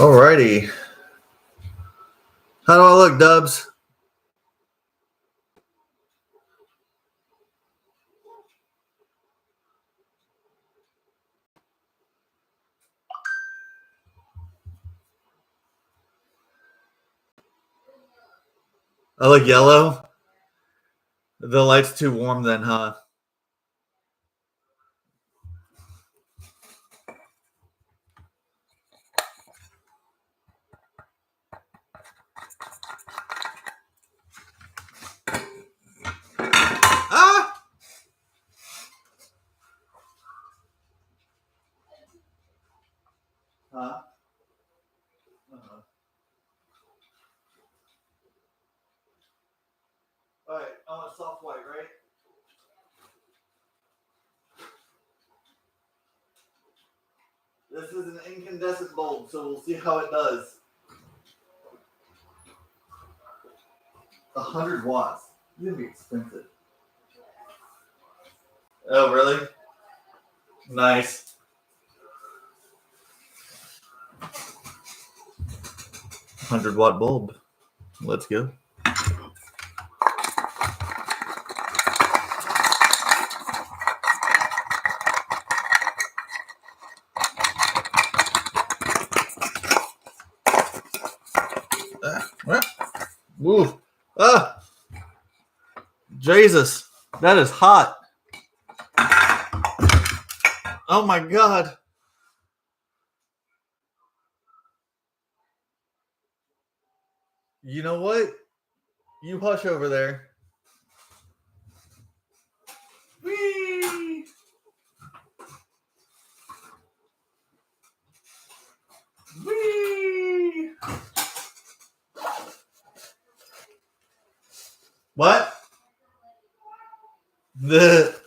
Alrighty. How do I look, Dubs? I look yellow? The light's too warm then, huh? Ah! Huh? Alright, I want soft white, right? This is an incandescent bulb, so we'll see how it does. 100 watts. It's gonna be expensive. Oh, really? Nice. 100-watt bulb. Let's go. Ooh. Ah! Jesus. That is hot. Oh my God. You know what? You hush over there. Whee! Whee! What? The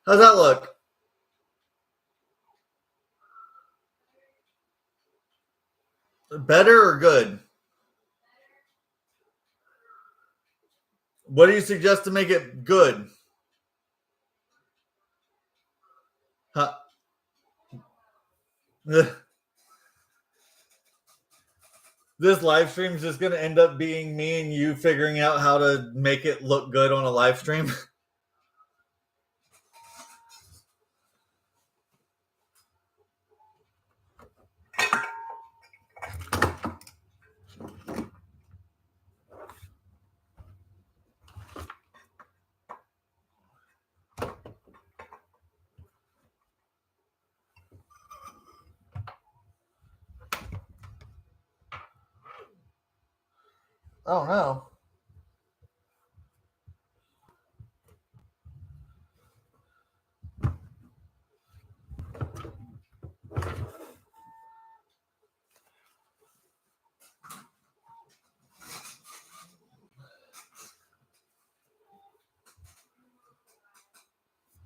How's that look? Better or good? What do you suggest to make it good? Huh? This live stream is just going to end up being me and you figuring out how to make it look good on a live stream. Oh no.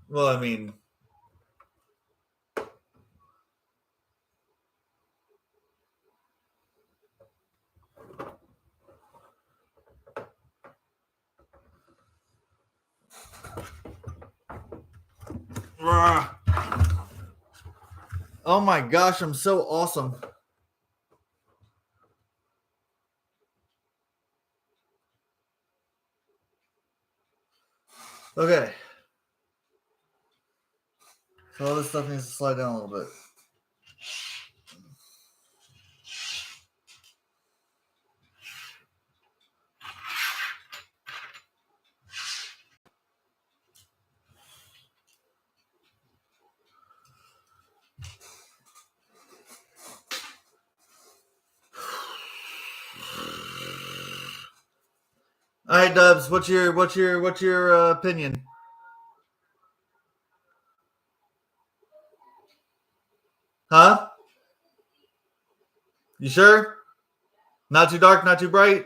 Well, I mean, oh my gosh, I'm so awesome. Okay. So all this stuff needs to slide down a little bit. All right, Dubs, what's your opinion? Huh? You sure? Not too dark, not too bright?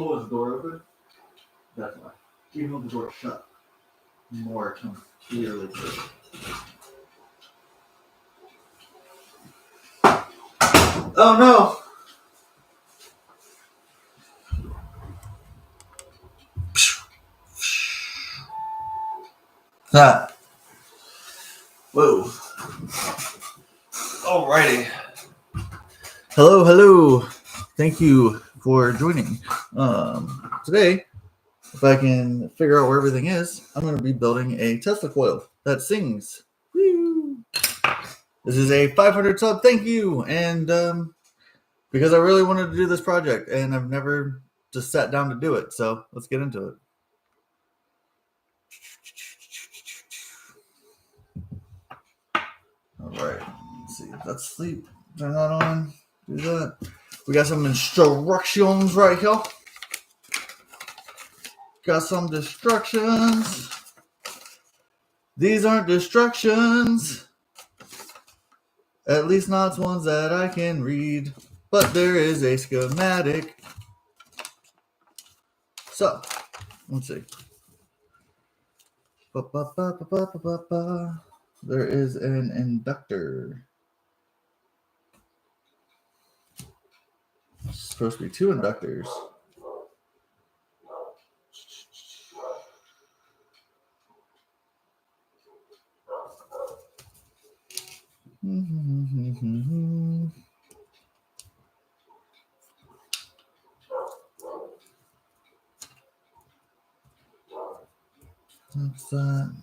Oh, is the door open? That's why. Even though the door's shut, more comes clearly through. Oh no! Ah. Whoa. Alrighty. Hello. Thank you for joining. Today, if I can figure out where everything is, I'm going to be building a Tesla coil that sings. Woo! This is a 500 sub thank you, and because I really wanted to do this project, and I've never just sat down to do it, so let's get into it. All right, let's see. Let's sleep. Turn that on. Do that. We got some instructions right here. Got some destructions. These aren't destructions. At least not ones that I can read. But there is a schematic. So, let's see. There is an inductor. It's supposed to be 2 inductors. That's that.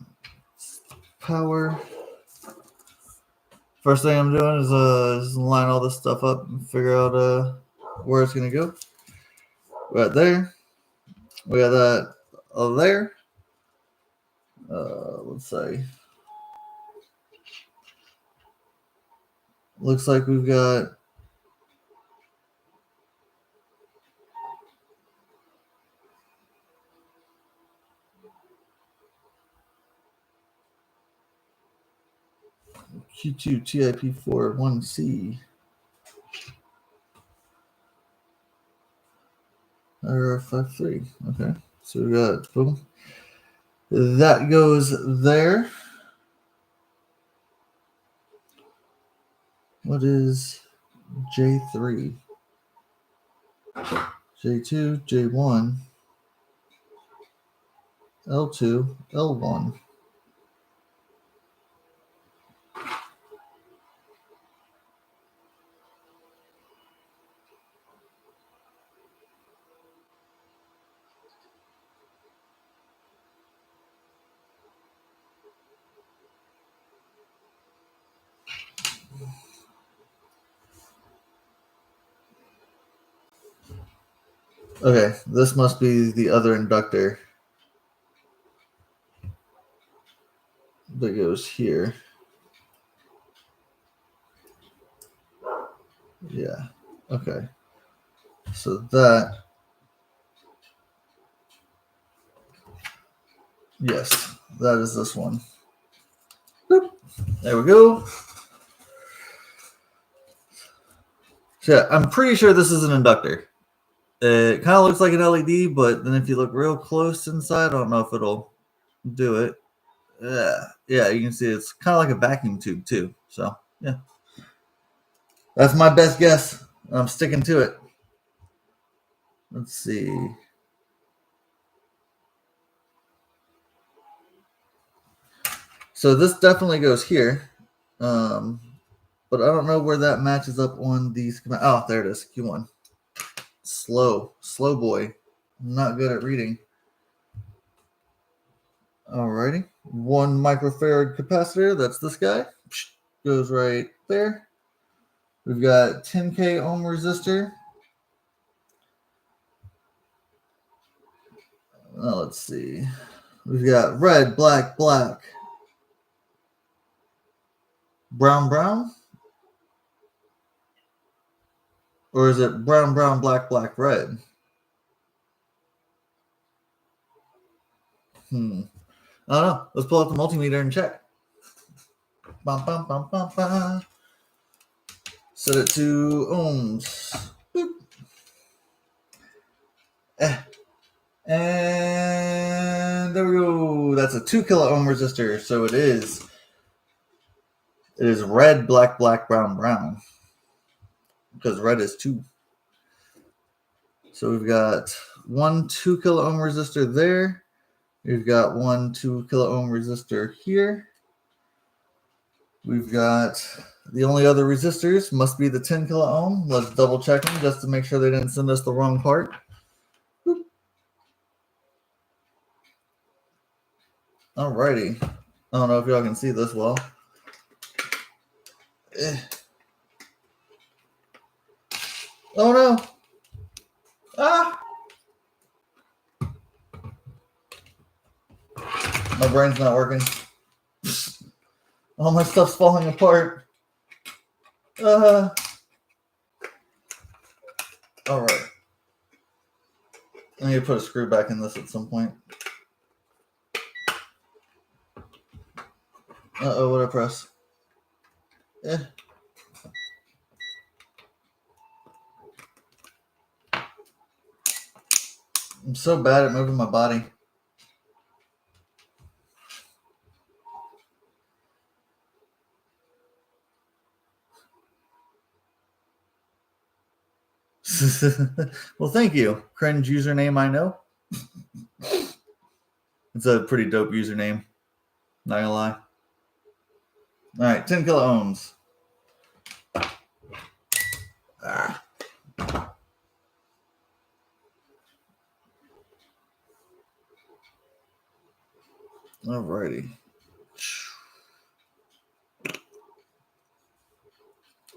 Power. First thing I'm doing is just line all this stuff up and figure out where it's gonna go. Right there. We got that there. Let's say. Looks like we've got Q2 TIP4 1C. RF53. Okay. So we got boom. That goes there. What is J3? J2, J1, L2, L1. Okay, this must be the other inductor that goes here. Yeah, okay. So that, yes, that is this one. Boop. There we go. So yeah, I'm pretty sure this is an inductor. It kind of looks like an LED, but then if you look real close inside, I don't know if it'll do it. Yeah, you can see it's kind of like a vacuum tube too. So yeah, that's my best guess. I'm sticking to it. Let's see. So this definitely goes here, but I don't know where that matches up on the schematic. Oh, there it is. Q1. Slow boy. I'm not good at reading. Alrighty, 1 microfarad capacitor. That's this guy. Goes right there. We've got 10K ohm resistor. Let's see. We've got red, black, black, brown, brown. Or is it brown, brown, black, black, red? I don't know. Let's pull up the multimeter and check. Bum, bum, bum, bum, bum. Set it to ohms. Boop. And there we go. That's a 2 kilo ohm resistor. So it is red, black, black, brown, brown. Because red is 2. So we've got 1 2 kilo ohm resistor there. We've got 1 2 kilo ohm resistor here. We've got the only other resistors must be the 10 kilo ohm. Let's double check them just to make sure they didn't send us the wrong part. Boop. Alrighty. I don't know if y'all can see this well. Oh no. Ah! My brain's not working. All my stuff's falling apart. Alright. I need to put a screw back in this at some point. Uh-oh, what did I press? I'm so bad at moving my body. Well, thank you. Cringe username I know. It's a pretty dope username. Not gonna lie. Alright, 10 kilo ohms. Alrighty.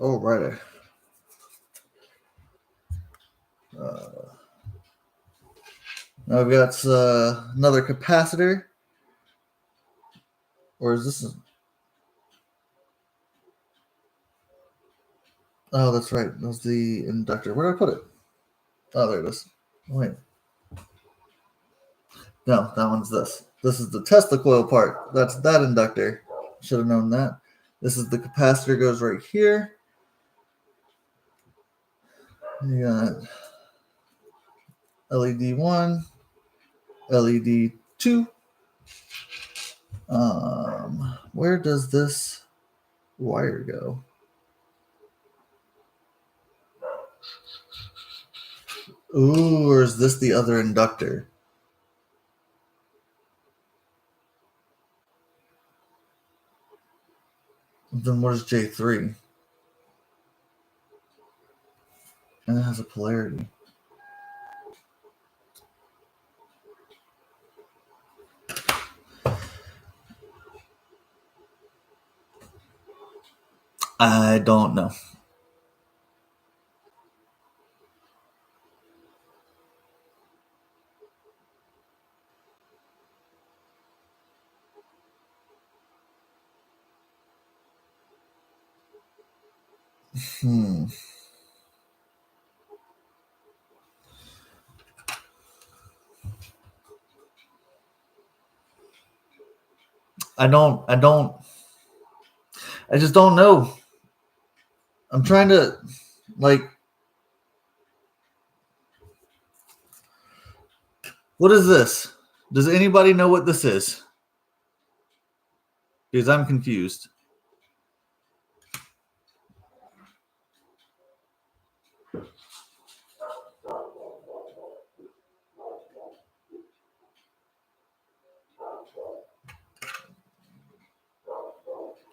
Alrighty. Now we've got another capacitor. Or is this? Oh, that's right. That was the inductor. Where did I put it? Oh, there it is. Wait. No, that one's this. This is the Tesla coil part. That's that inductor. Should have known that. This is the capacitor, goes right here. You got LED 1, LED 2. Where does this wire go? Ooh, or is this the other inductor? Then what is J3? And it has a polarity. I don't know. I just don't know. I'm trying to, like, what is this? Does anybody know what this is? Because I'm confused.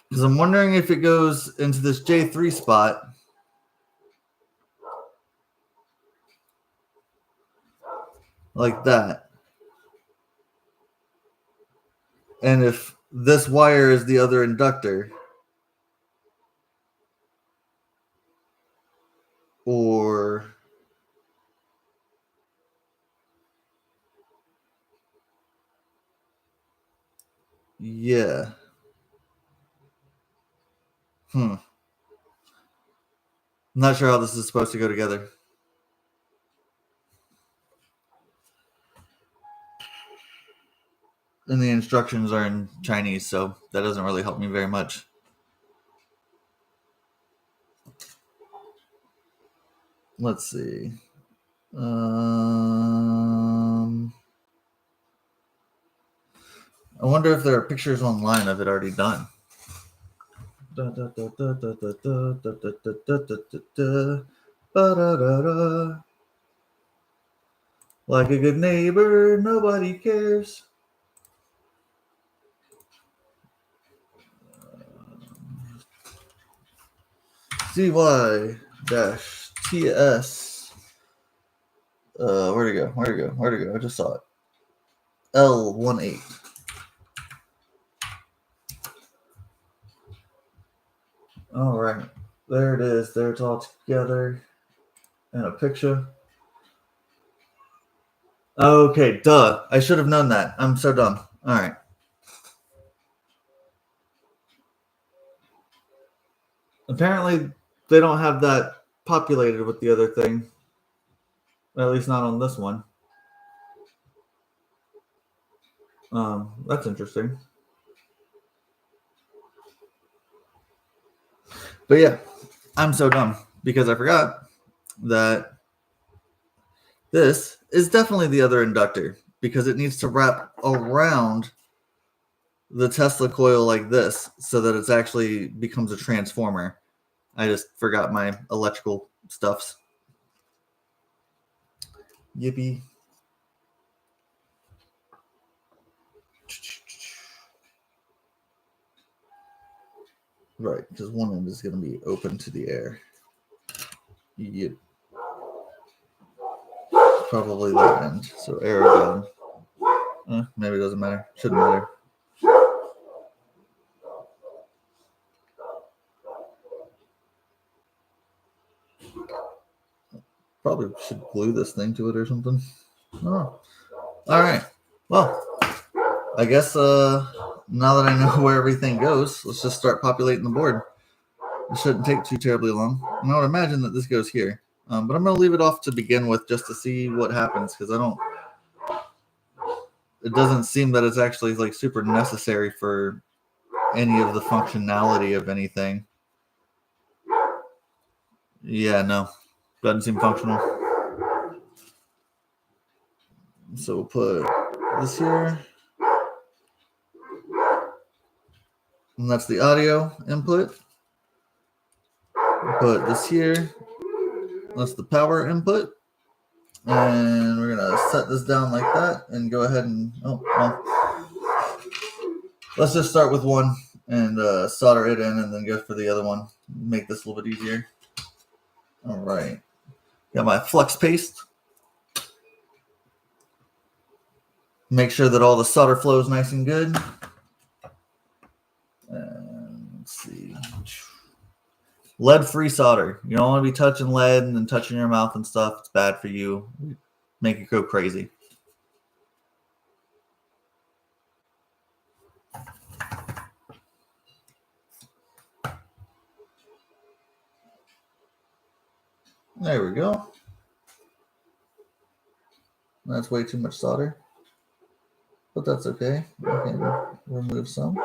Because I'm wondering if it goes into this J3 spot. Like that. And if this wire is the other inductor. Or yeah. I'm not sure how this is supposed to go together. And the instructions are in Chinese, so that doesn't really help me very much. Let's see. I wonder if there are pictures online of it already done. Like a good neighbor, nobody cares. CY-TS. Where'd it go? Where'd it go? Where'd it go? I just saw it. L18. All right. There it is. There it's all together in a picture. Okay, duh. I should have known that. I'm so dumb. All right. Apparently, they don't have that populated with the other thing. At least not on this one. That's interesting. But yeah, I'm so dumb because I forgot that this is definitely the other inductor because it needs to wrap around the Tesla coil like this so that it actually becomes a transformer. I just forgot my electrical stuffs. Yippee. Right, because one end is going to be open to the air. Yep. Probably that end. So air down. Maybe it doesn't matter. Shouldn't matter. Probably should glue this thing to it or something. Oh. All right. Well, I guess now that I know where everything goes, let's just start populating the board. It shouldn't take too terribly long. And I would imagine that this goes here. But I'm going to leave it off to begin with just to see what happens because it doesn't seem that it's actually like super necessary for any of the functionality of anything. Yeah, no. Doesn't seem functional. So we'll put this here. And that's the audio input. Put this here. That's the power input. And we're going to set this down like that and go ahead and, let's just start with one and solder it in and then go for the other one. Make this a little bit easier. All right. Got my flux paste. Make sure that all the solder flows nice and good. And let's see. Lead-free solder. You don't want to be touching lead and then touching your mouth and stuff. It's bad for you. Make it go crazy. There we go. That's way too much solder. But that's okay. I can remove some.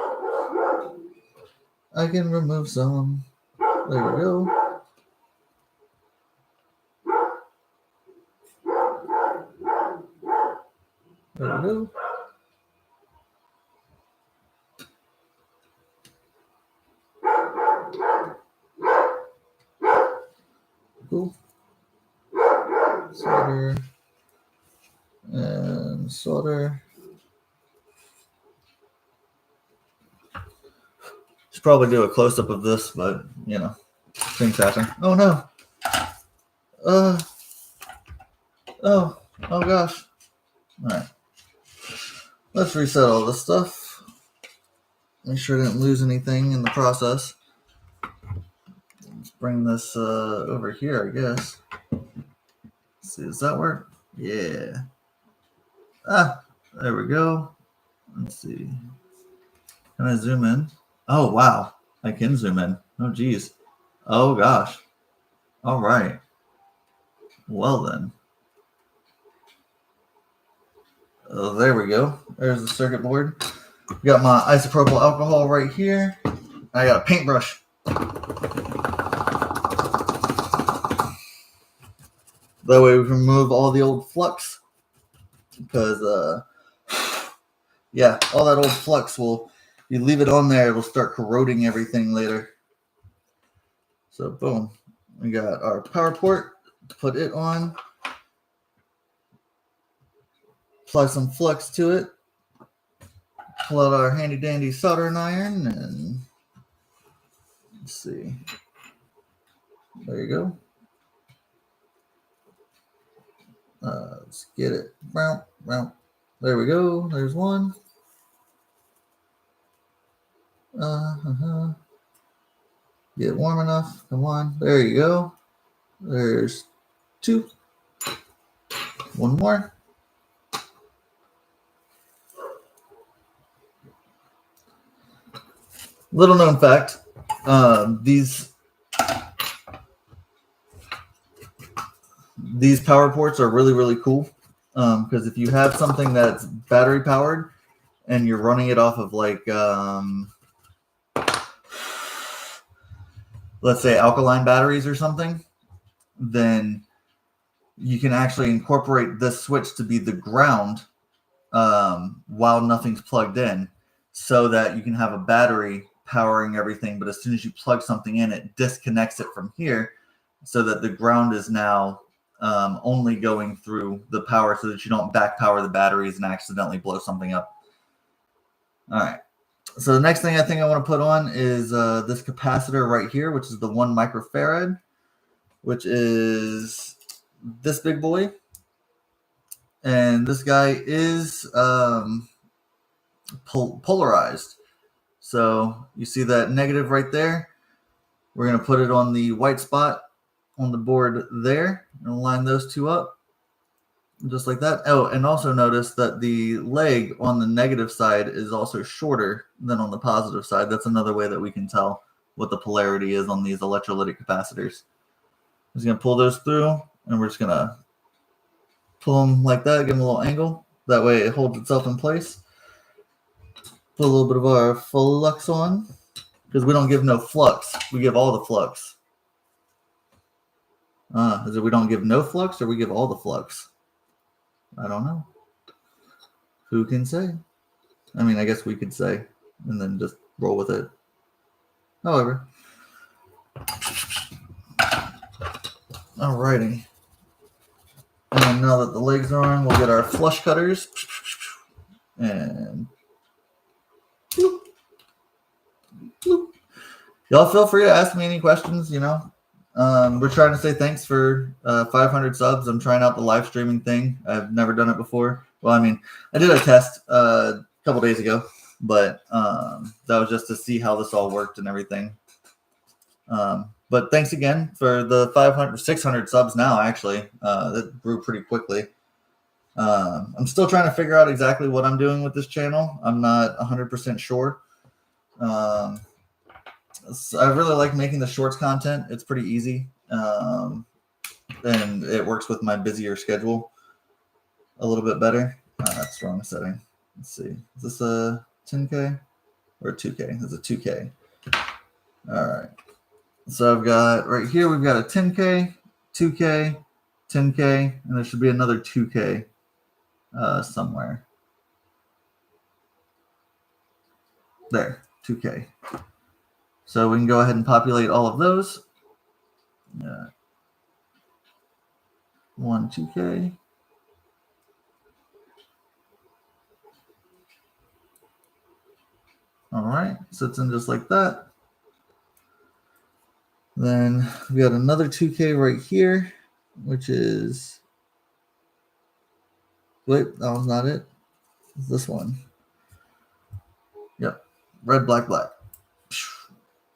There we go. There we go. Cool. Solder. And solder. Should probably do a close-up of this, but, you know, things happen. Oh, no. Oh gosh. All right. Let's reset all this stuff. Make sure I didn't lose anything in the process. Let's bring this over here, I guess. Let's see, does that work? Yeah. There we go. Let's see. Can I zoom in? Oh, wow. I can zoom in. Oh, geez. Oh, gosh. All right. Well, then. Oh, there we go. There's the circuit board. Got my isopropyl alcohol right here. I got a paintbrush. That way we can remove all the old flux. Because Yeah, all that old flux will, you leave it on there, it'll start corroding everything later. So boom, we got our power port, put it on, apply some flux to it, pull out our handy dandy soldering iron, and let's see. There you go. Let's get it. There we go. There's one. Get warm enough. Come on. There you go. There's two. One more. Little known fact. These power ports are really, really cool. Because if you have something that's battery powered and you're running it off of like let's say alkaline batteries or something, then you can actually incorporate this switch to be the ground while nothing's plugged in, so that you can have a battery powering everything, but as soon as you plug something in, it disconnects it from here, so that the ground is now only going through the power, so that you don't back power the batteries and accidentally blow something up. All right. So the next thing I think I want to put on is this capacitor right here, which is the 1 microfarad, which is this big boy. And this guy is polarized. So you see that negative right there? We're going to put it on the white spot on the board there and line those two up just like that. Oh, and also notice that the leg on the negative side is also shorter than on the positive side. That's another way that we can tell what the polarity is on these electrolytic capacitors. I'm just going to pull those through, and we're just going to pull them like that, give them a little angle. That way it holds itself in place. Put a little bit of our flux on, because we don't give no flux. We give all the flux. Is it we don't give no flux, or we give all the flux? I don't know. Who can say? I mean, I guess we could say, and then just roll with it. However. Alrighty. And now that the legs are on, we'll get our flush cutters. And bloop, bloop. Y'all feel free to ask me any questions, We're trying to say thanks for 500 subs. I'm trying out the live streaming thing. I've never done it before. Well, I mean, I did a test a couple days ago, but that was just to see how this all worked and everything. But thanks again for the 600 subs now, actually. That grew pretty quickly. I'm still trying to figure out exactly what I'm doing with this channel. I'm not 100% sure. I really like making the shorts content. It's pretty easy. And it works with my busier schedule a little bit better. That's the wrong setting. Let's see. Is this a 10K or a 2K? It's a 2K. All right. So I've got right here, we've got a 10K, 2K, 10K, and there should be another 2K somewhere. There, 2K. So we can go ahead and populate all of those. 1, 2K. All right, sits in just like that. Then we got another 2K right here, which is, wait, that was not it. It's this one. Yep, red, black, black.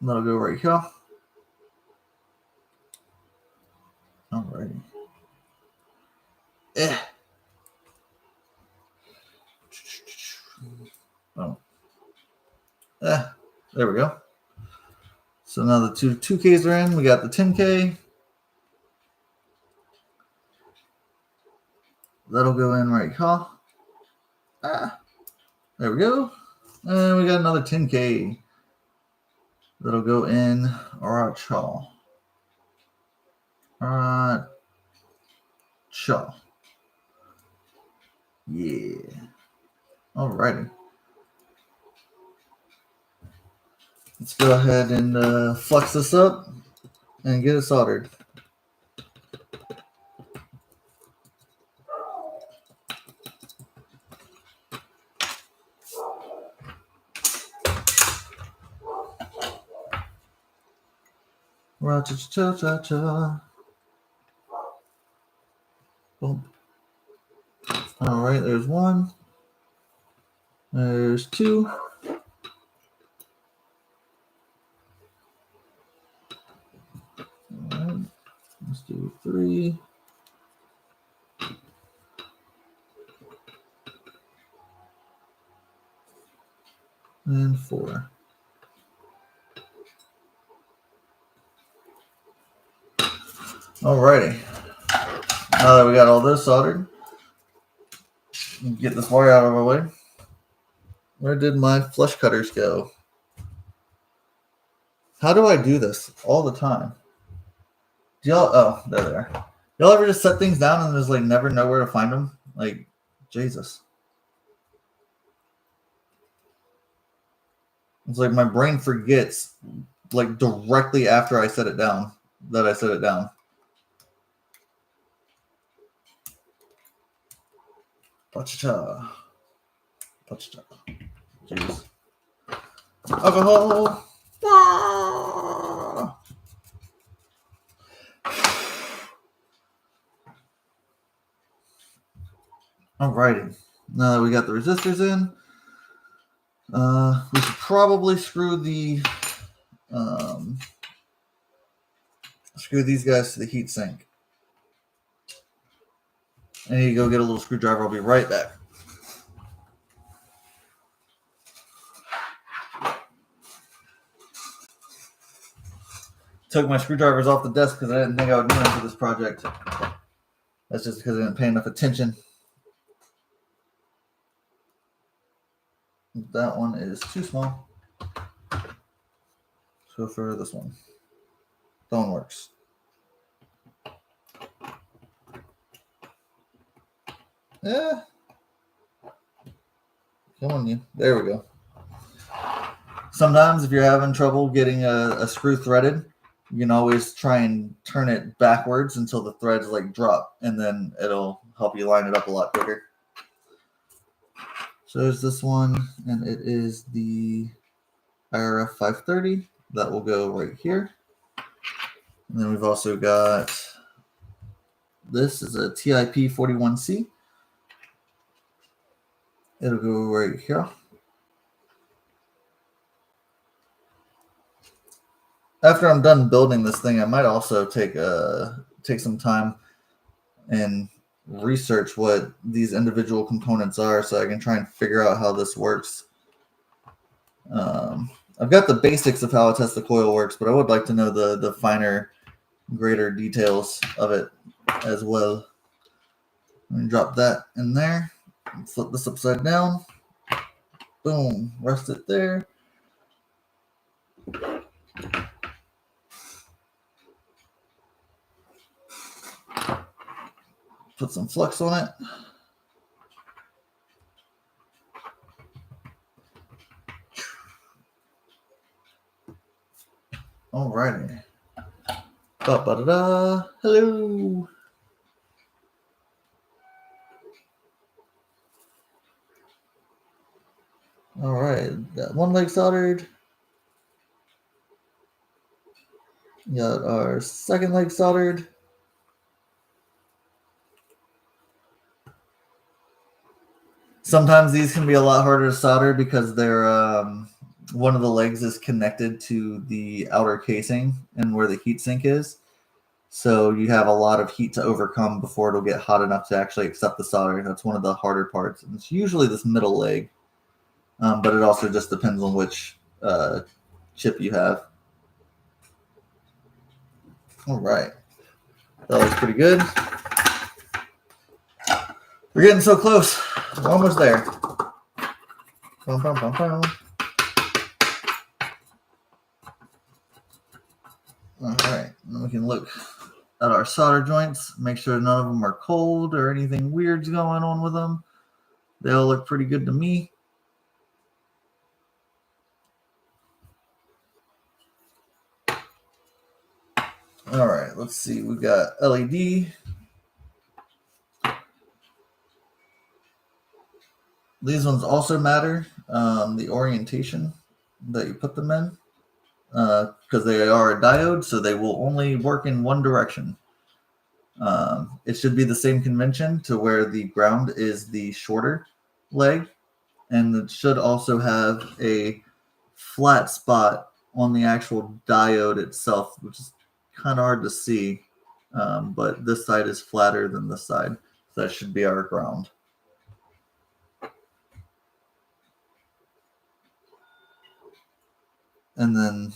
That'll go right here. All righty. Oh. There we go. So now the two 2Ks are in. We got the 10K. That'll go in right here. There we go. And we got another 10K. That'll go in right here. Right. Shaw. Yeah. Alrighty. Let's go ahead and flux this up and get it soldered. Cha-cha-cha-cha. Boom. All right, there's one. There's two. All right, let's do 3. And 4. Alrighty. Now that we got all this soldered, get this wire out of our way. Where did my flush cutters go? How do I do this all the time? Do y'all? Oh, there they are. Y'all ever just set things down and just like never know where to find them? Like, Jesus. It's like my brain forgets, like directly after I set it down, that I set it down. Cha-cha. Cha-cha. Jeez. Alcohol. Ah! Alrighty. Now that we got the resistors in, we should probably screw these guys to the heat sink. I need to go get a little screwdriver. I'll be right back. Took my screwdrivers off the desk because I didn't think I would need them for this project. That's just because I didn't pay enough attention. That one is too small. So for this one. That one works. Yeah. Come on, you. There we go. Sometimes if you're having trouble getting a screw threaded, you can always try and turn it backwards until the threads like drop, and then it'll help you line it up a lot quicker. So there's this one, and it is the IRF 530. That will go right here. And then we've also got, this is a TIP 41C. It'll go right here. After I'm done building this thing, I might also take some time and research what these individual components are so I can try and figure out how this works. I've got the basics of how a Tesla coil works, but I would like to know the finer, greater details of it as well. I'm going to drop that in there. Flip this upside down. Boom. Rest it there. Put some flux on it. Alrighty. Ba-ba-da-da. Hello. Alright. Got one leg soldered. Got our second leg soldered. Sometimes these can be a lot harder to solder because they're one of the legs is connected to the outer casing and where the heat sink is. So you have a lot of heat to overcome before it'll get hot enough to actually accept the solder. That's one of the harder parts. And it's usually this middle leg, but it also just depends on which chip you have. All right. That looks pretty good. We're getting so close. We're almost there. Bum, bum, bum, bum. All right. Then we can look at our solder joints, make sure none of them are cold or anything weird's going on with them. They all look pretty good to me. All right, let's see. We got LED. These ones also matter. The orientation that you put them in, because they are a diode, so they will only work in one direction. It should be the same convention to where the ground is the shorter leg, and it should also have a flat spot on the actual diode itself, which is kind of hard to see. But this side is flatter than this side. So that should be our ground. And then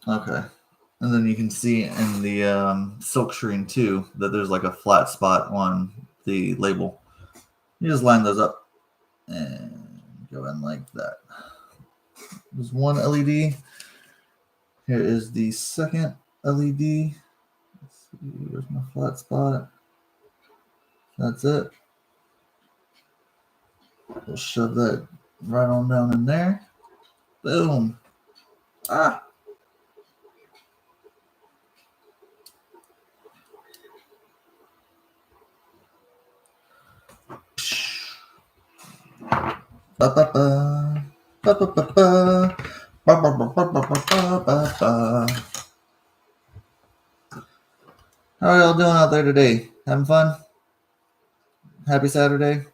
okay. And then you can see in the silk screen too that there's like a flat spot on the label. You just line those up and go in like that. There's one LED. Here is the second LED. Let's see, where's my flat spot? That's it. We'll shove that right on down in there. Boom. Ah. Ba ba ba. Ba ba ba ba. Ba ba ba ba ba ba ba ba. How are y'all doing out there today? Having fun? Happy Saturday?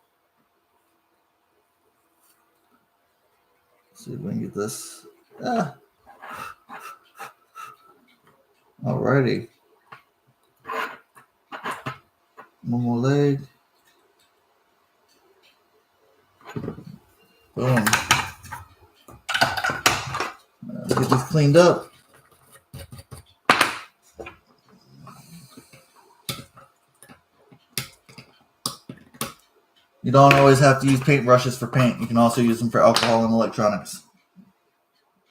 Let's see if we can get this. Ah. Alrighty. One more leg. Boom. Get this cleaned up. You don't always have to use paintbrushes for paint. You can also use them for alcohol and electronics.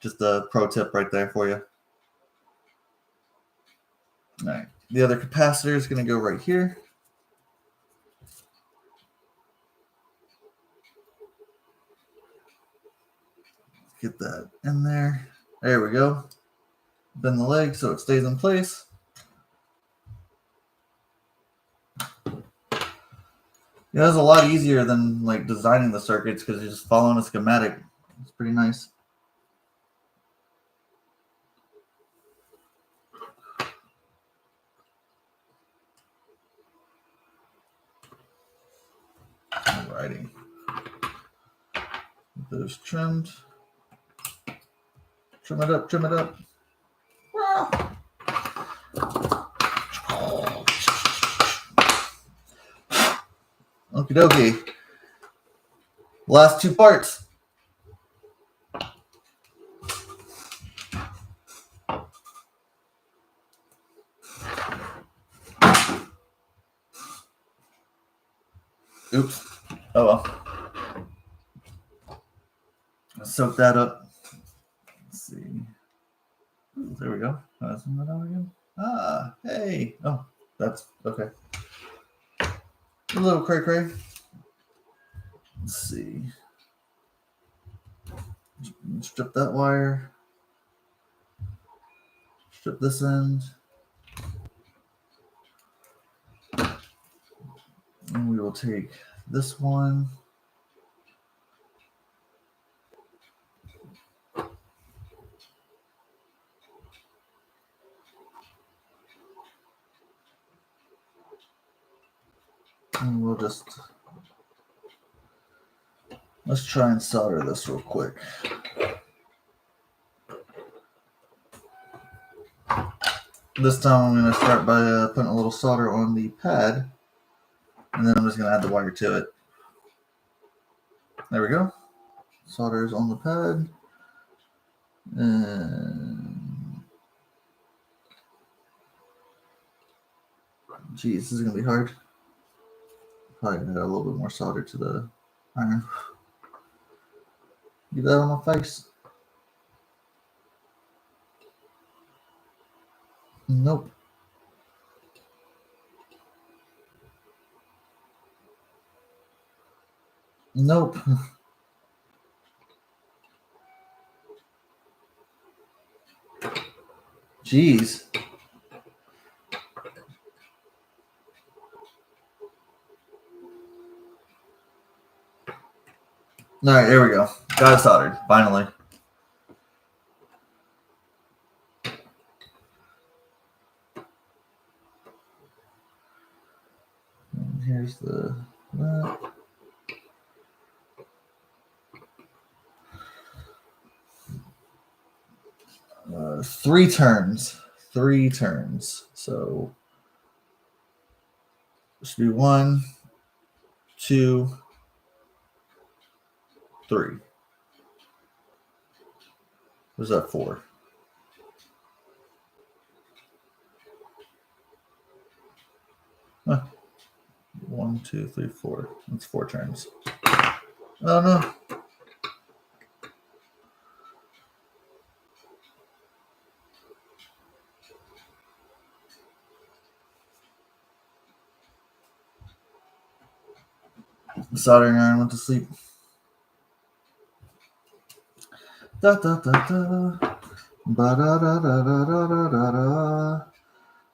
Just a pro tip right there for you. All right. The other capacitor is going to go right here. Get that in there. There we go. Bend the leg so it stays in place. Yeah, it's a lot easier than like designing the circuits because you're just following a schematic. It's pretty nice. Alrighty. Those trimmed. Trim it up, trim it up. Okie dokie. Last two parts. Oops. Oh well. Let's soak that up. Let's see. Ooh, there we go. Isn't that out again? Ah, hey. Oh, that's okay. A little cray cray. Let's see. Strip that wire. Strip this end. And we will take this one. And we'll just, let's try and solder this real quick. This time I'm going to start by putting a little solder on the pad. And then I'm just going to add the wire to it. There we go. Solder is on the pad. And geez, this is going to be hard. Probably add a little bit more solder to the iron. Get that on my face. Nope. Nope. Jeez. All right, here we go. Got it soldered, finally. And here's that. 3 turns. 3 turns. So it should be 1, 2, 3. Where's that 4? Huh. 1, 2, 3, 4. That's 4 turns. Oh no. The soldering iron went to sleep. Da da da da. Ba da da da da da da da da.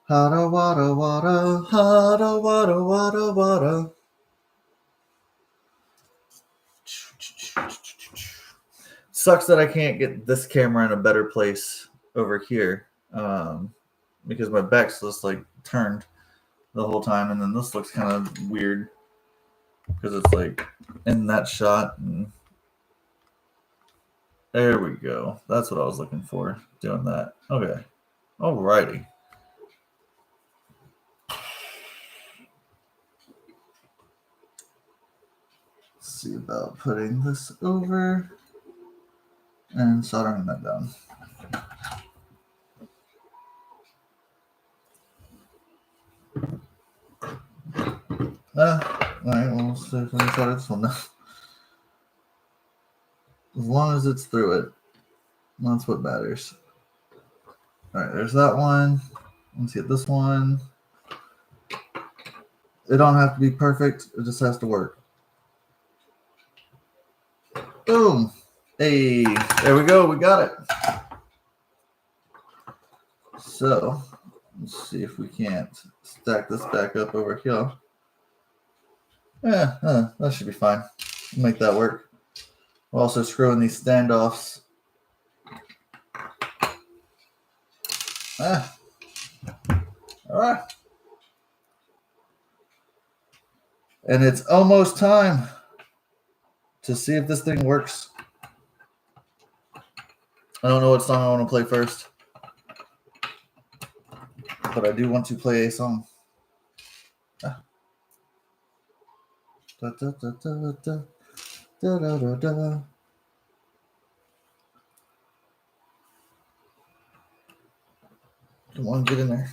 Hada wada wada. Hada wada wada wada. Sucks that I can't get this camera in a better place over here, because my back's just like turned the whole time, and then this looks kind of weird because it's like in that shot. And there we go. That's what I was looking for. Doing that. Okay. Alrighty. Let's see about putting this over and soldering that down. Alright, well, let's see if we can solder this one now. As long as it's through it, that's what matters. Alright, there's that one. Let's get this one. It don't have to be perfect, it just has to work. Boom! Hey, there we go, we got it. So, let's see if we can't stack this back up over here. Yeah, that should be fine. We'll make that work. We'll also screw in these standoffs. Alright. And it's almost time to see if this thing works. I don't know what song I want to play first, but I do want to play a song. Da, da, da, da, da, da, da, da, da. Come on, get in there.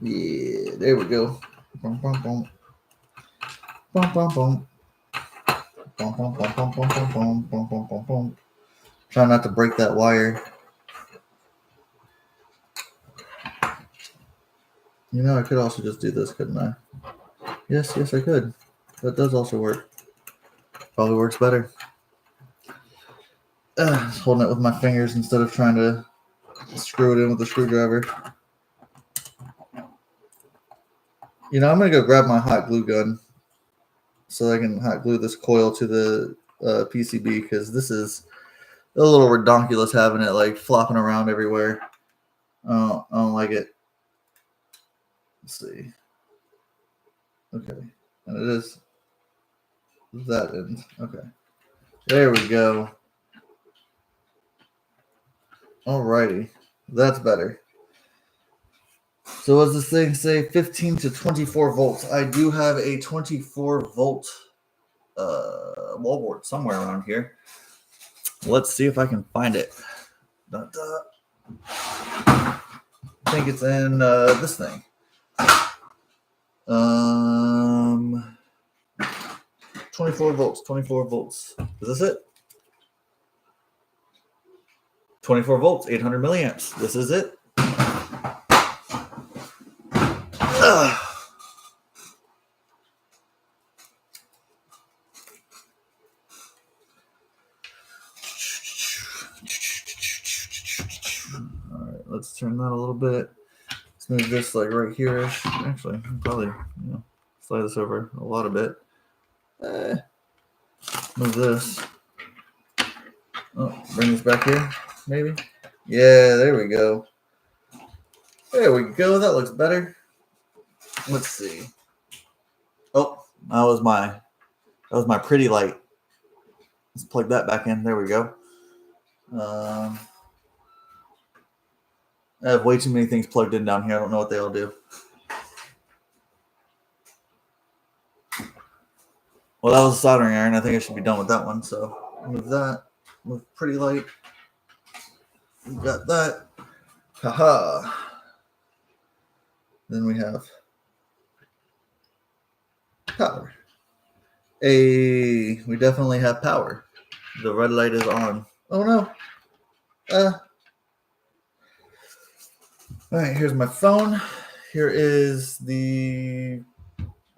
Yeah, there we go. Boom, boom, boom. Boom, boom, boom. Boom, boom, boom, boom, boom, boom, boom, boom, boom, boom, boom. Try not to break that wire. You know, I could also just do this, couldn't I? Yes, I could. That does also work. Probably works better. Just holding it with my fingers instead of trying to screw it in with a screwdriver. You know, I'm going to go grab my hot glue gun so I can hot glue this coil to the PCB, because this is a little redonkulous having it like flopping around everywhere. I don't like it. Let's see. Okay. And it is that end. Okay. There we go. Alrighty. That's better. So what does this thing say? 15 to 24 volts. I do have a 24 volt wallboard somewhere around here. Let's see if I can find it. I think it's in this thing. 24 volts. 24 volts. Is this it? 24 volts, 800 milliamps. This is it. turn that a little bit. Let's move this like right here. Actually, probably slide this over a lot of bit. Move this. Oh, bring this back here, maybe. Yeah, there we go. There we go. That looks better. Let's see. Oh, that was my pretty light. Let's plug that back in. There we go. I have way too many things plugged in down here. I don't know what they all do. Well, that was a soldering iron. I think I should be done with that one. So move that. Move pretty light. We got that. Haha. Then we have power. We definitely have power. The red light is on. Oh no. All right, here's my phone. Here is the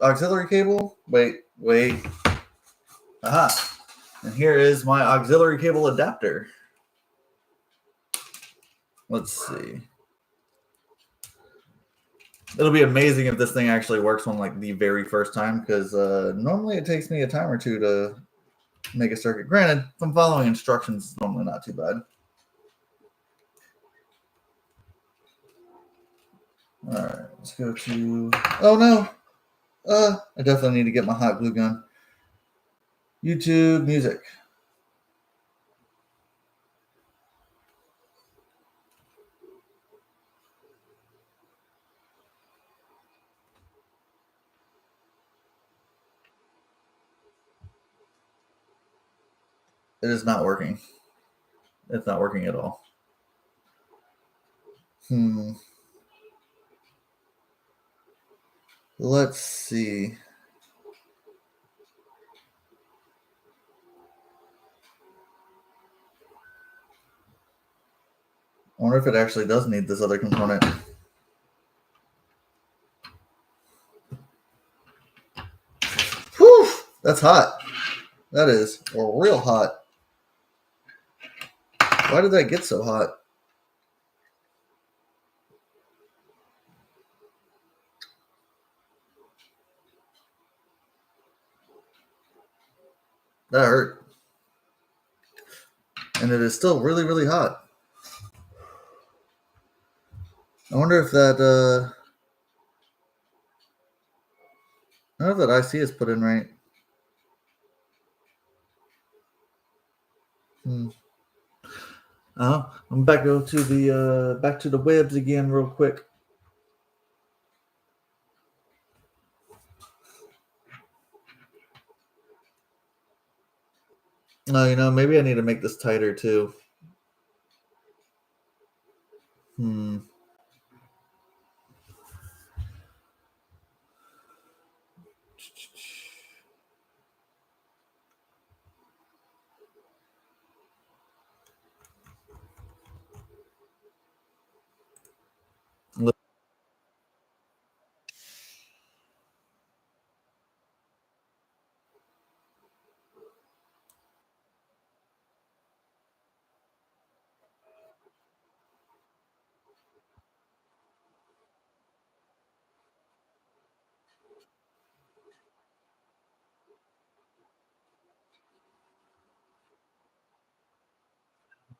auxiliary cable. Wait. Aha. And here is my auxiliary cable adapter. Let's see. It'll be amazing if this thing actually works on like the very first time, because normally it takes me a time or two to make a circuit. Granted, if I'm following instructions, it's normally not too bad. All right, let's go to. Oh no! I definitely need to get my hot glue gun. YouTube music. It is not working. It's not working at all. Let's see. I wonder if it actually does need this other component. Whew! That's hot. That is real hot. Why did that get so hot? That hurt. And it is still really, really hot. I wonder if that I wonder if that IC is put in right. I'm back to the webs again real quick. No, maybe I need to make this tighter too.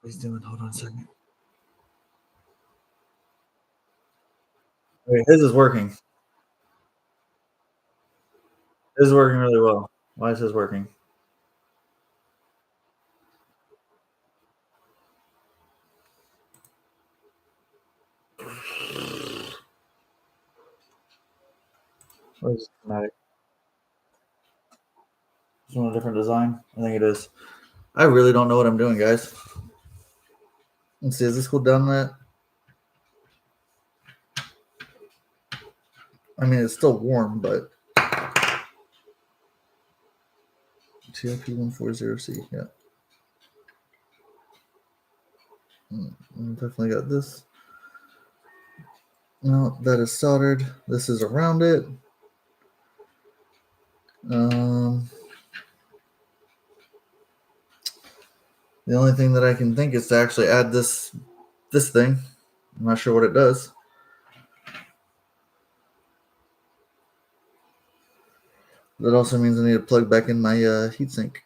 What he's doing? Hold on a second. Wait, his is working. His is working really well. Why is his working? Where's the schematic? Is one a different design? I think it is. I really don't know what I'm doing, guys. Let's see. Is this cooled down that? I mean, it's still warm, but TLP140C. Yeah. Definitely got this. No, that is soldered. This is around it. The only thing that I can think is to actually add this thing. I'm not sure what it does. That also means I need to plug back in my heatsink.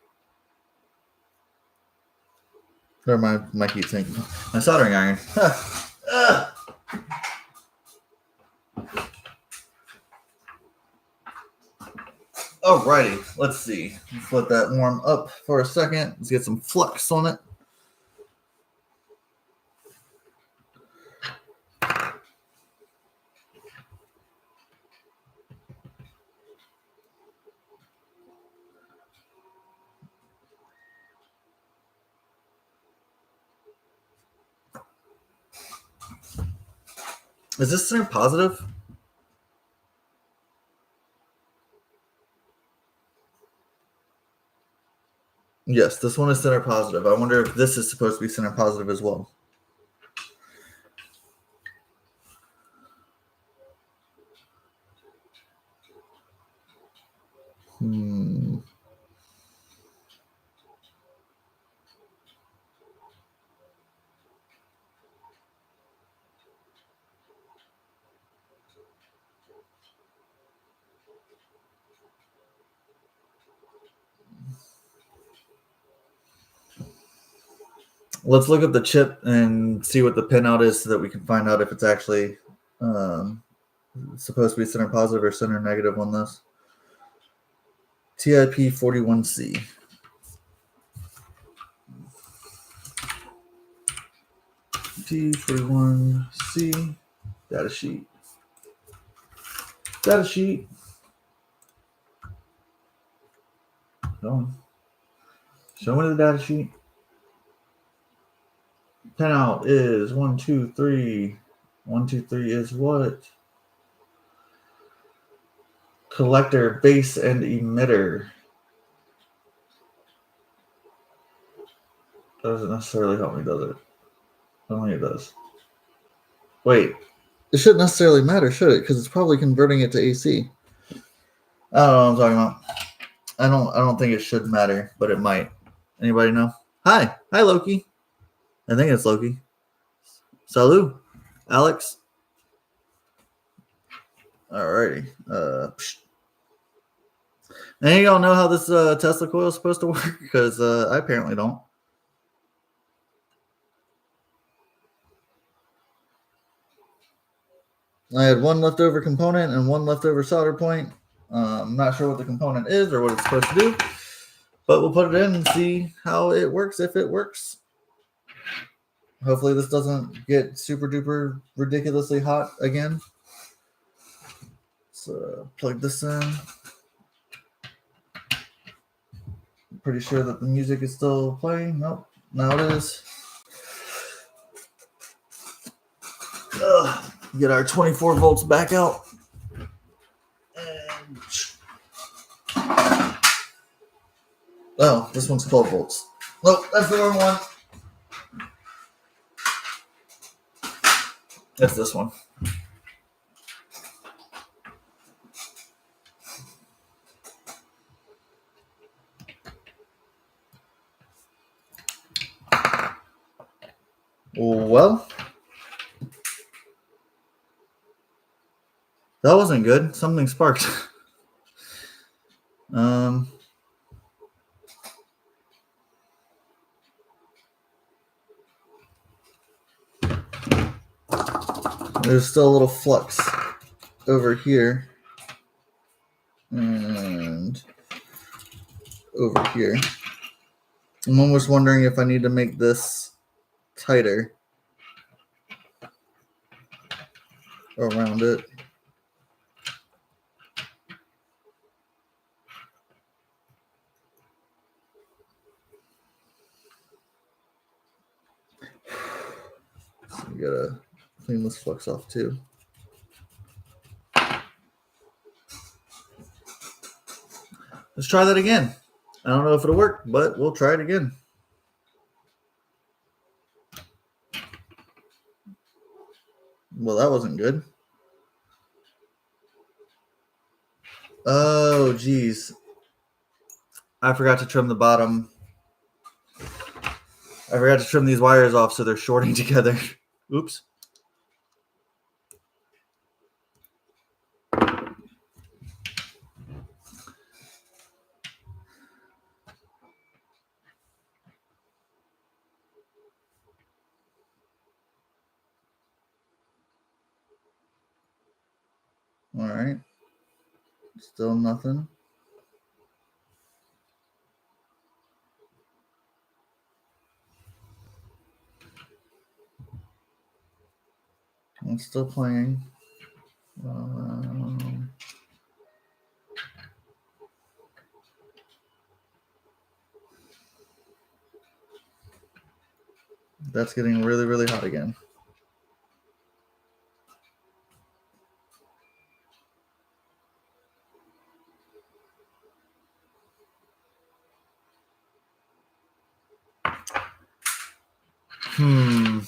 Or my heatsink. My soldering iron. Alrighty, let's see. Let's let that warm up for a second. Let's get some flux on it. Is this center positive? Yes, this one is center positive. I wonder if this is supposed to be center positive as well. Let's look up the chip and see what the pinout is so that we can find out if it's actually supposed to be center positive or center negative on this. TIP 41C. T41C. Data sheet. Data sheet. Go on. Show me the data sheet. Pinout is 1, 2, 3. 1, 2, 3 is what? Collector, base, and emitter. Doesn't necessarily help me, does it? I don't think it does. Wait. It shouldn't necessarily matter, should it? Because it's probably converting it to AC. I don't know what I'm talking about. I don't think it should matter, but it might. Anybody know? Hi, Loki. I think it's Loki. Salut, Alex. Alrighty. Any of y'all know how this Tesla coil is supposed to work? Because I apparently don't. I had one leftover component and one leftover solder point. I'm not sure what the component is or what it's supposed to do, but we'll put it in and see how it works, if it works. Hopefully this doesn't get super duper ridiculously hot again. So plug this in. I'm pretty sure that the music is still playing. Nope, now it is. Get our 24 volts back out. And oh, this one's 12 volts. Nope, that's the wrong one. That's this one. Well, that wasn't good. Something sparked. There's still a little flux over here and over here. I'm almost wondering if I need to make this tighter around it. So we gotta clean this flux off too. Let's try that again. I don't know if it'll work, but we'll try it again. Well, that wasn't good. Oh, geez. I forgot to trim the bottom. I forgot to trim these wires off so they're shorting together. Oops. All right. Still nothing. I'm still playing. That's getting really, really hot again. Hmm.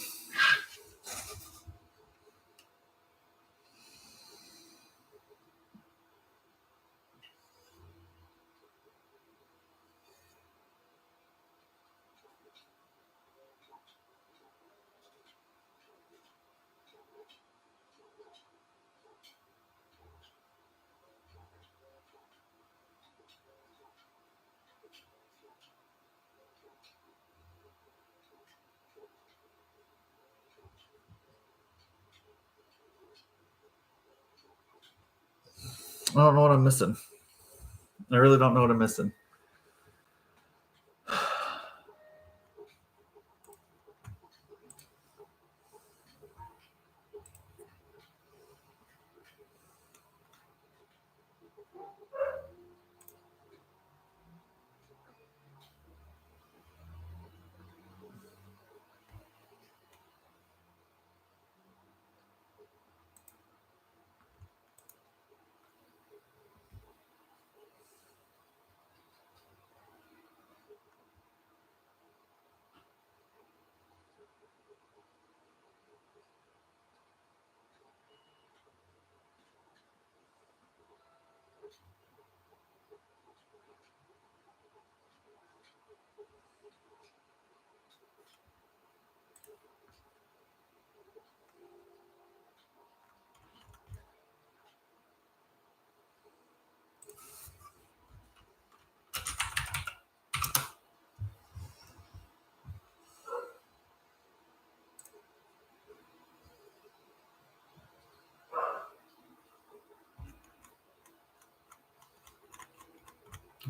I don't know what I'm missing. I really don't know what I'm missing.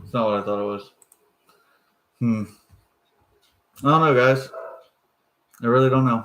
It's not what I thought it was. I don't know, guys. I really don't know.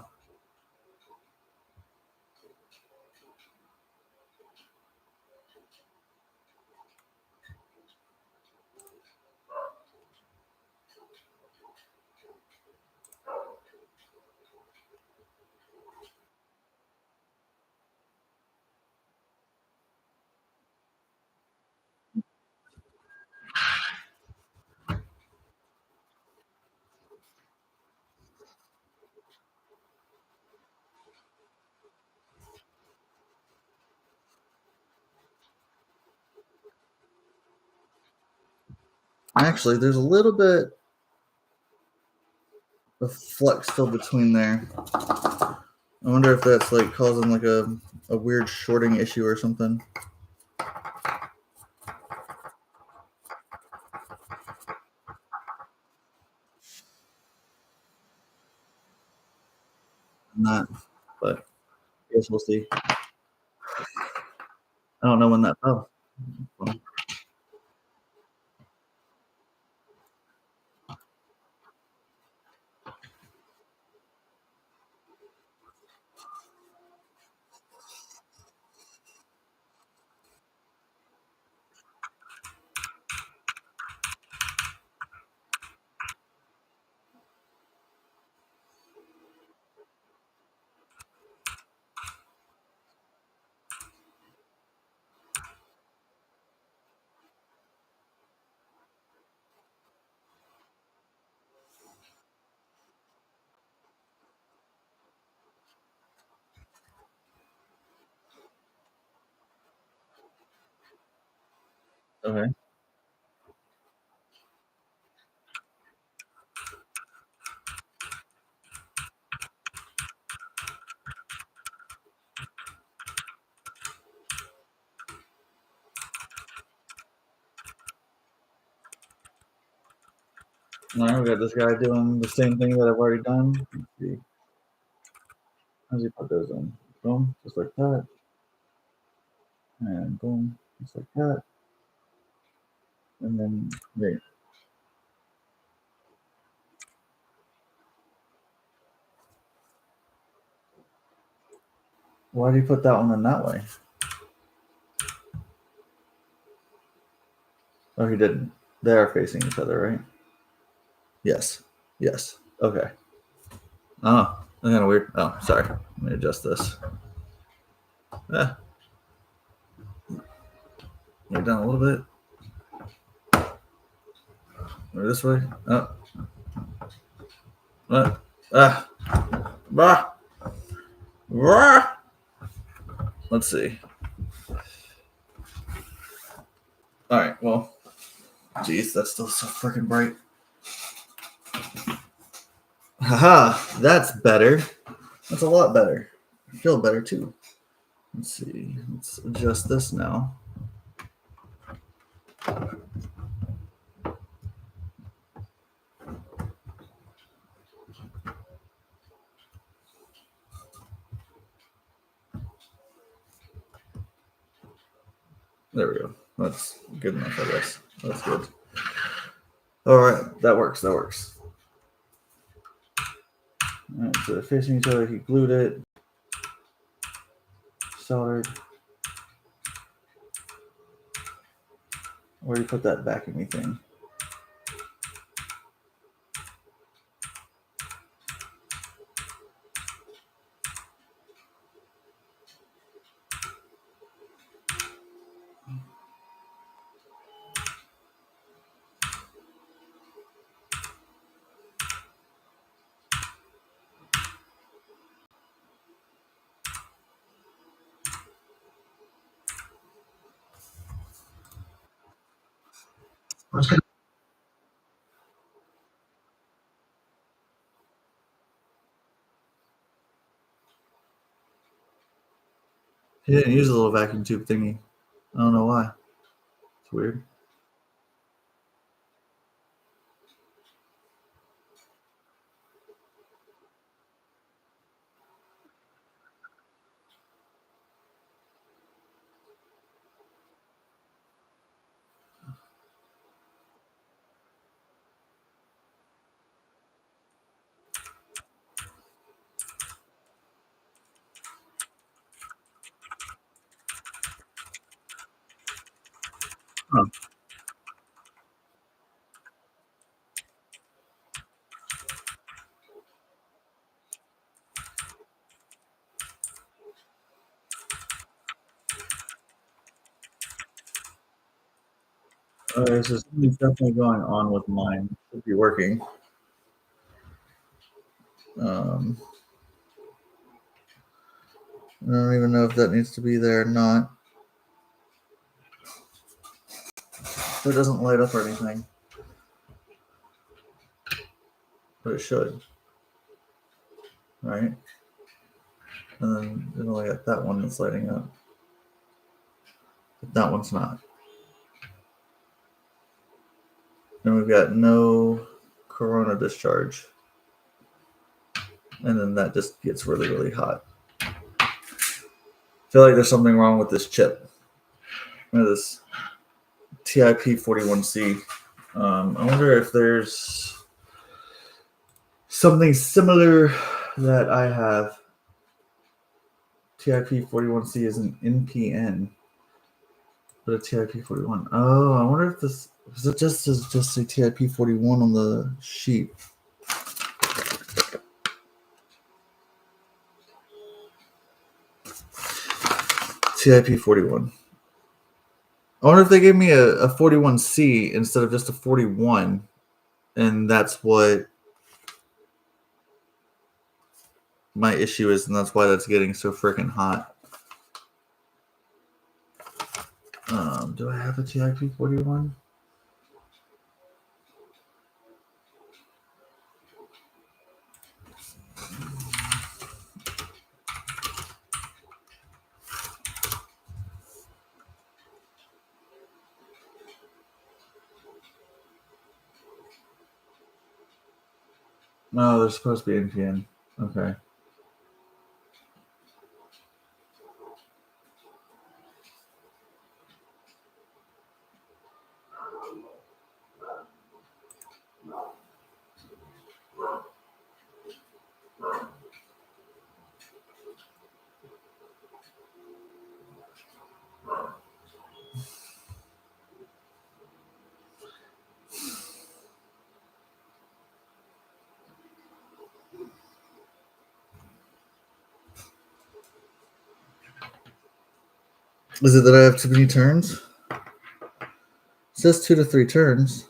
Actually, there's a little bit of flux still between there. I wonder if that's like causing like a weird shorting issue or something. I'm not, but I guess we'll see. I don't know when that. Oh, okay. All right, we got this guy doing the same thing that I've already done. Let's see. How does he put those in? Boom, just like that. And boom, just like that. And then there. Why do you put that one in that way? Oh, he didn't. They are facing each other, right? Yes. Yes. Okay. Oh, that's kind of weird. Oh, sorry. Let me adjust this. Yeah. Move down a little bit. Move this way. Oh. Ah. Bah. Rah. Let's see. All right. Well, geez, that's still so freaking bright. Haha. That's better. That's a lot better. I feel better too. Let's see. Let's adjust this now. There we go. That's good enough, I guess. That's good. All right, that works. That works. All right, so they're facing each other. He glued it, soldered. Where do you put that vacuumy thing? He didn't use a little vacuum tube thingy. I don't know why. It's weird. Huh. Okay, so something's definitely going on with mine. Should be working. Um, I don't even know if that needs to be there or not. So it doesn't light up or anything, but it should, right? And then it only got that one that's lighting up, but that one's not. And we've got no corona discharge. And then that just gets really, really hot. I feel like there's something wrong with this chip. This TIP 41C. I wonder if there's something similar that I have. TIP 41C is an NPN, but a TIP 41. Oh, I wonder if this is it just a TIP 41 on the sheet. TIP 41. I wonder if they gave me a 41C instead of just a 41, and that's what my issue is, and that's why that's getting so freaking hot. Do I have a TIP 41? No, they're supposed to be NPN. Okay. Is it that I have too many turns? It says 2 to 3 turns.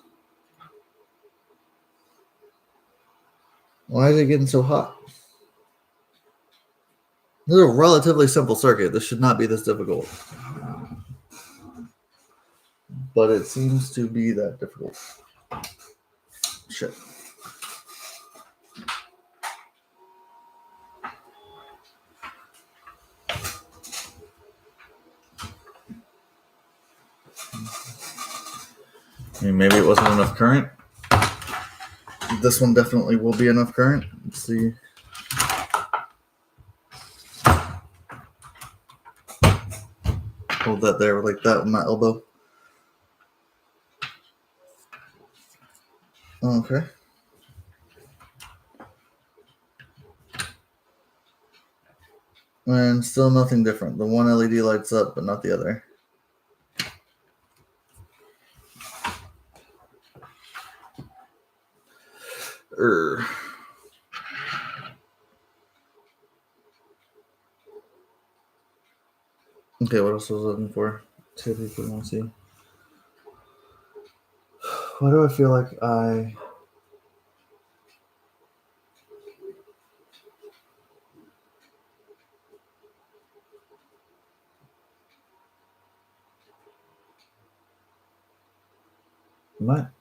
Why is it getting so hot? This is a relatively simple circuit. This should not be this difficult. But it seems to be that difficult. Shit. I mean, maybe it wasn't enough current. This one definitely will be enough current. Let's see. Hold that there like that with my elbow. Okay. And still nothing different. The one LED lights up, but not the other. Okay, what else was I looking for? Typically, want to see. Why do I feel like I... What?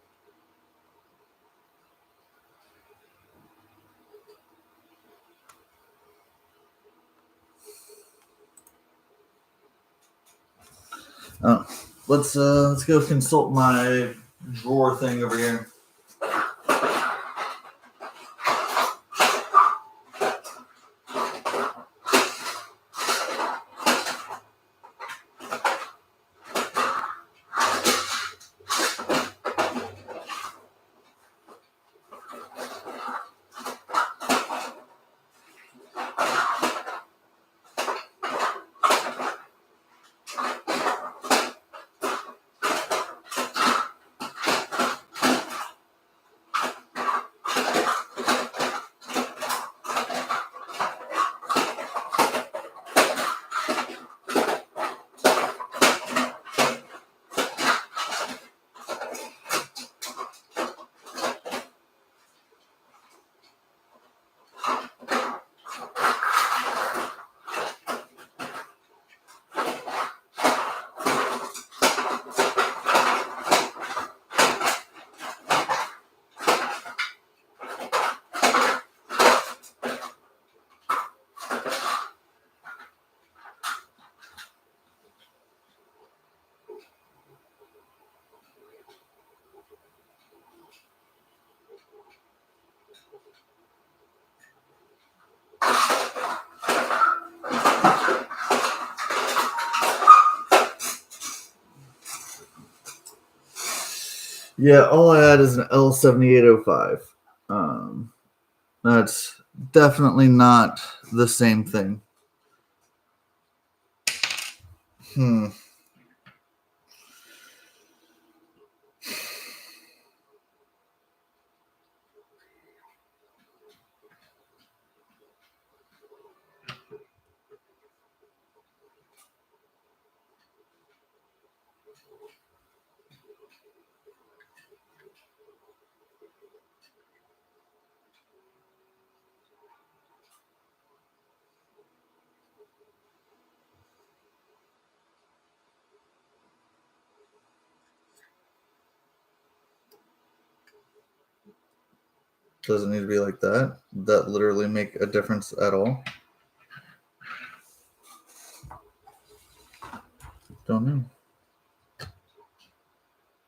Oh, let's go consult my drawer thing over here. Yeah, all I had is an L7805. That's definitely not the same thing. Doesn't need to be like that. That literally make a difference at all. Don't know.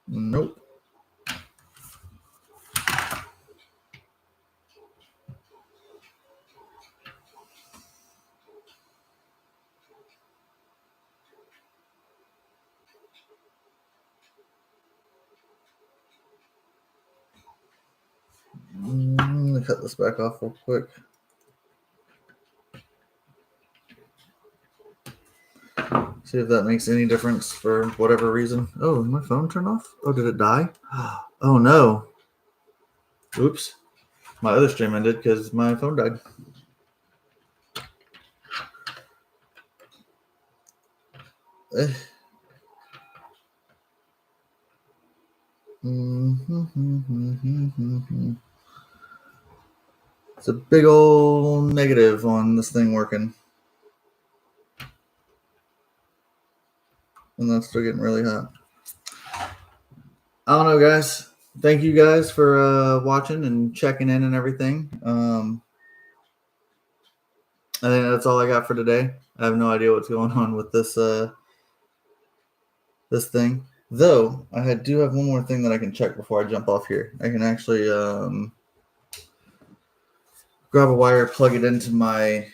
Nope. Let me cut this back off real quick. See See if that makes any difference for whatever reason. Oh, my phone turned off? Oh, did it die? Oh, no. Oops. My other stream ended because my phone died. It's a big old negative on this thing working. And that's still getting really hot. I don't know, guys. Thank you guys for watching and checking in and everything. I think that's all I got for today. I have no idea what's going on with this this thing. Though I do have one more thing that I can check before I jump off here. I can actually grab a wire, plug it into my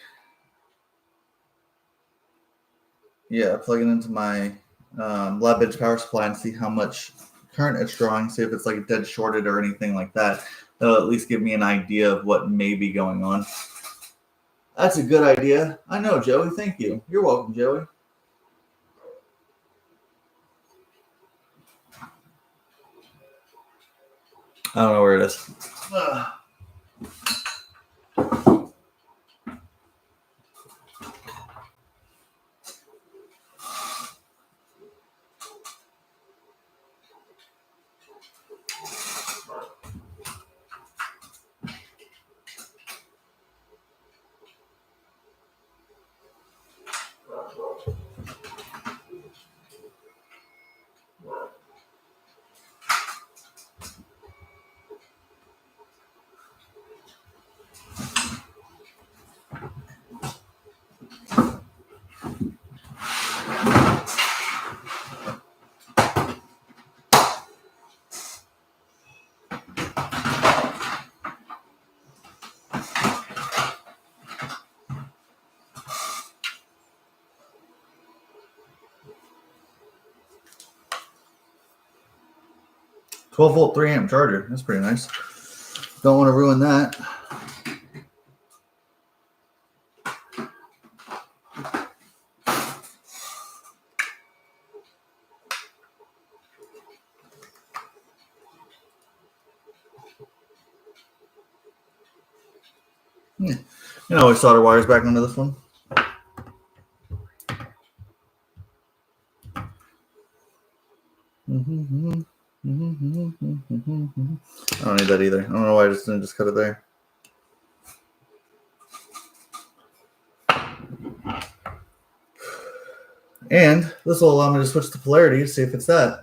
lab bench power supply and see how much current it's drawing. See if it's like dead shorted or anything like that. That'll at least give me an idea of what may be going on. That's a good idea. I know, Joey. Thank you. You're welcome, Joey. I don't know where it is. 12-volt 3-amp charger. That's pretty nice. Don't want to ruin that. You can always solder wires back onto this one. I don't need that either. I don't know why I just didn't just cut it there. And this will allow me to switch to polarity to see if it's that.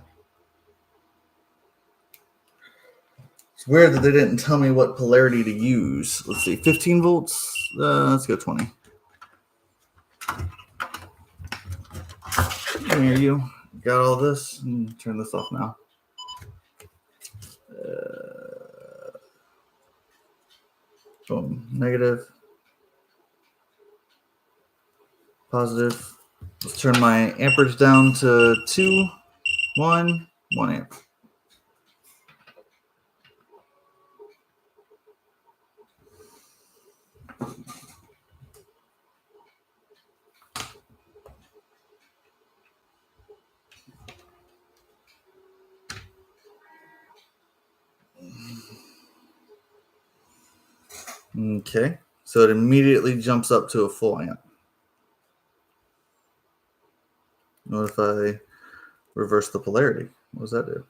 It's weird that they didn't tell me what polarity to use. Let's see, 15 volts. Let's go 20. Here you got all this. Turn this off now. Boom. Negative. Positive. Let's turn my amperage down to 2, 1 amp. Okay, so it immediately jumps up to a full amp. What if I reverse the polarity? What does that do?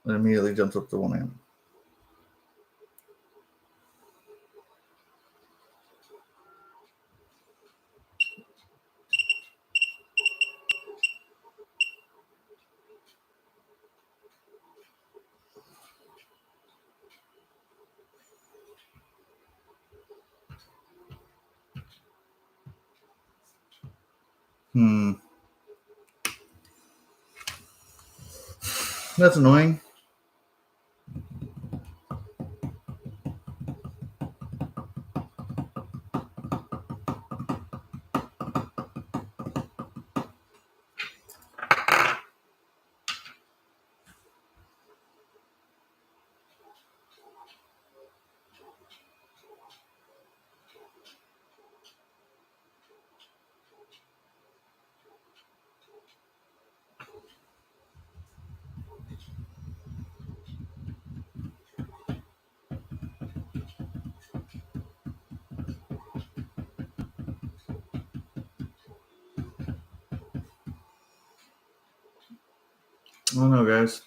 It immediately jumps up to 1 amp. That's annoying. I don't know, guys.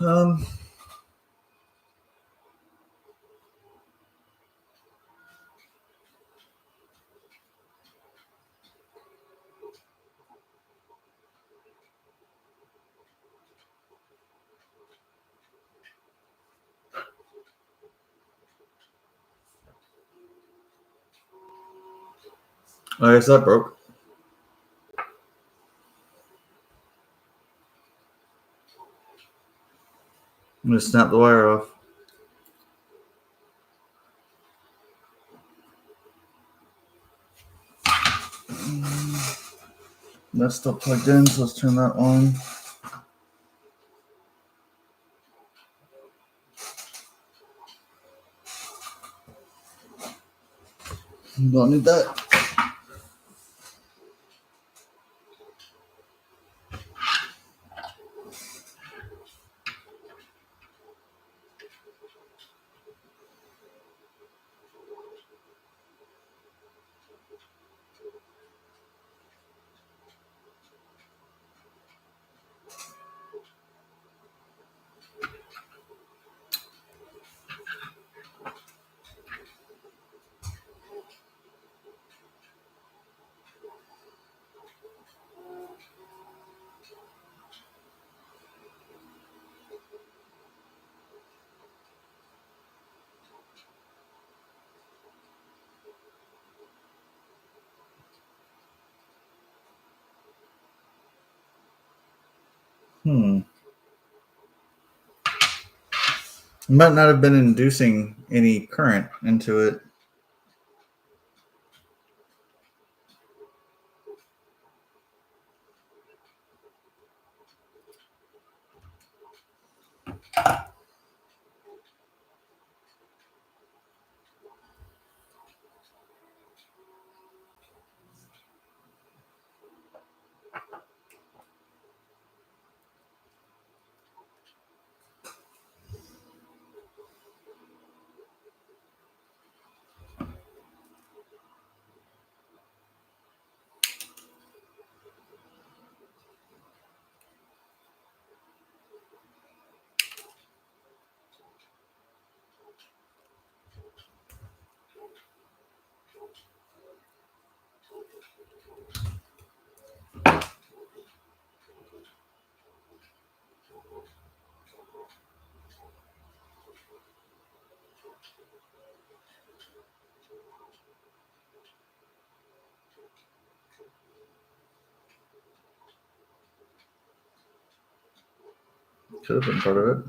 Um, I guess that broke. I'm gonna snap the wire off. That's still plugged in, so let's turn that on. Don't need that. Might not have been inducing any current into it. Could have been part of it.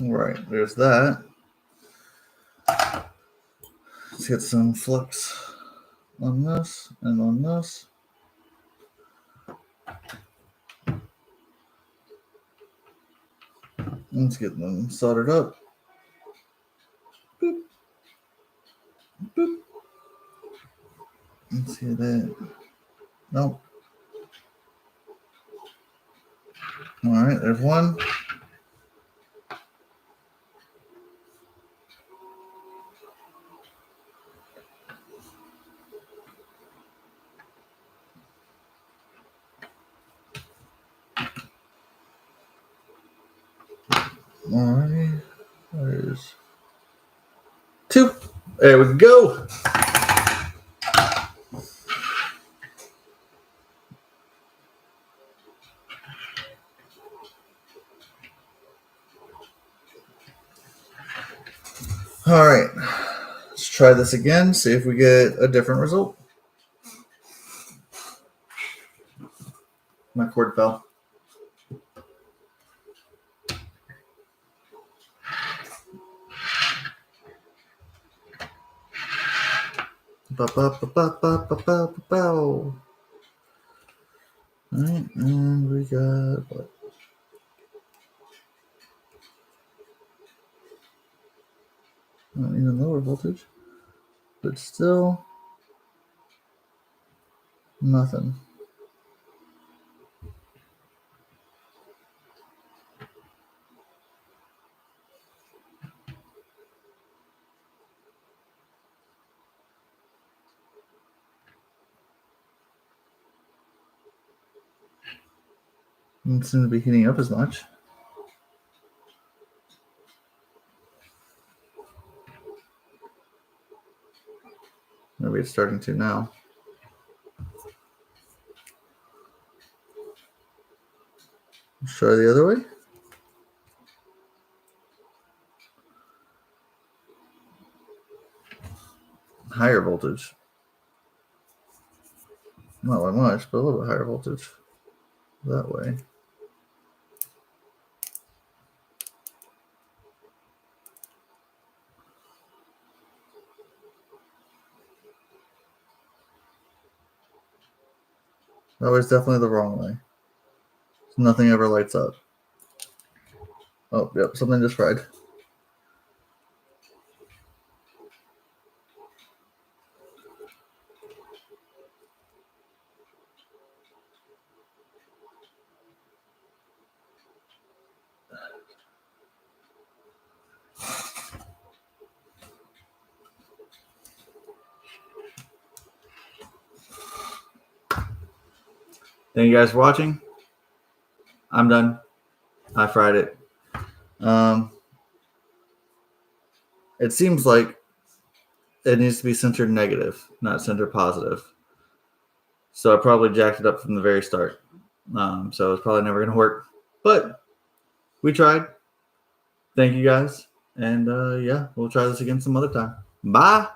All right, there's that. Let's get some flux on this and on this. Let's get them soldered up. Boop. Boop. Let's see that. Nope. All right, there's one. All right, there's two. There we go. All right, let's try this again, see if we get a different result. My cord fell. All right, and we got what? Not even lower voltage, but still nothing. Doesn't seem to be heating up as much. Maybe it's starting to now. Let's try the other way. Higher voltage. Not by much, but a little bit higher voltage. That way. That was definitely the wrong way. Nothing ever lights up. Oh, yep, something just fried. Thank you guys for watching. I'm done. I fried it. It seems like it needs to be centered negative, not centered positive. So I probably jacked it up from the very start. So it's probably never going to work. But we tried. Thank you guys. And yeah, we'll try this again some other time. Bye.